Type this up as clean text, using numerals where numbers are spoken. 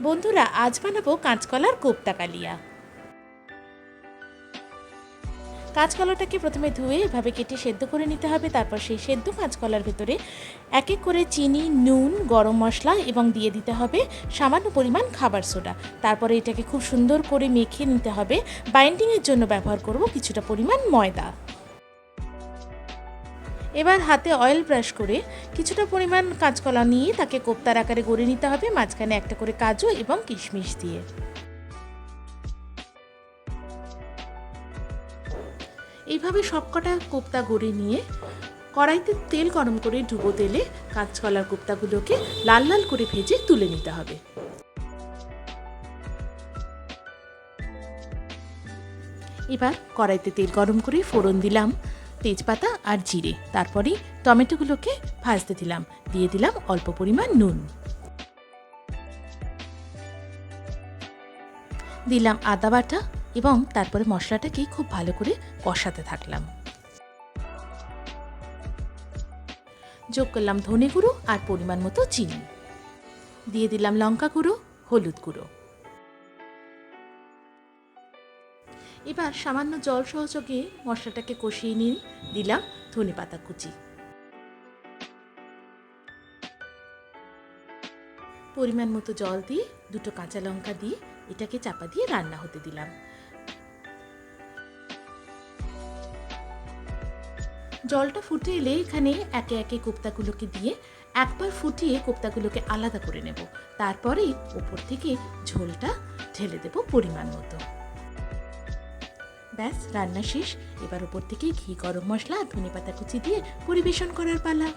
বন্ধুরা, আজ বানাবো কাঁচকলার কোপ্তা কালিয়া। কাঁচকলাটাকে প্রথমে ধুয়ে এভাবে কেটে সেদ্ধ করে নিতে হবে। তারপর সেই সেদ্ধ কাঁচকলার ভেতরে এক এক করে চিনি, নুন, গরম মশলা এবং দিয়ে দিতে হবে সামান্য পরিমাণ খাবার সোডা। তারপরে এটাকে খুব সুন্দর করে মেখে নিতে হবে। বাইন্ডিংয়ের জন্য ব্যবহার করব কিছুটা পরিমাণ ময়দা। এবার হাতে অয়েল ব্রাশ করে কিছুটা পরিমাণ কাঁচকলা নিয়ে তাকে কোপ্তার আকারে গড়ে নিতে হবে, মাঝখানে একটা করে কাজু এবং কিশমিশ দিয়ে। এইভাবে সবকটা কোপ্তা গড়ে নিয়ে কড়াইতে তেল গরম করে ডুবো তেলে কাঁচকলার কোপ্তাগুলোকে লাল লাল করে ভেজে তুলে নিতে হবে। এবার কড়াইতে তেল গরম করে ফোড়ন দিলাম তেজপাতা আর জিরে, তারপরে টমেটোগুলোকে ভাজতে দিলাম, দিয়ে দিলাম অল্প পরিমাণ নুন, দিলাম আদা বাটা এবং তারপরে মশলাটাকে খুব ভালো করে কষাতে থাকলাম। যোগ করলাম ধনে গুঁড়ো আর পরিমাণ মতো চিনি, দিয়ে দিলাম লঙ্কা গুঁড়ো, হলুদ গুঁড়ো। এবার সামান্য জল সহযোগে মশলাটাকে কষিয়ে নিয়ে দিলাম ধনে পাতা কুচি, পরিমাণ মতো জল দিয়ে দুটো কাঁচা লঙ্কা দিয়ে এটাকে চাপা দিয়ে রান্না হতে দিলাম। জলটা ফুটে এলে এখানে একে একে কোপ্তাগুলোকে দিয়ে একবার ফুটিয়ে কোপ্তাগুলোকে আলাদা করে নেব। তারপরে ওপর থেকে ঝোলটা ঢেলে দেব পরিমাণ মতো। ব্যাস, রান্না শেষ। এবার ওপর থেকে ঘি, গরম মশলা আর ধনেপাতা কুচি দিয়ে পরিবেশন করার পালা।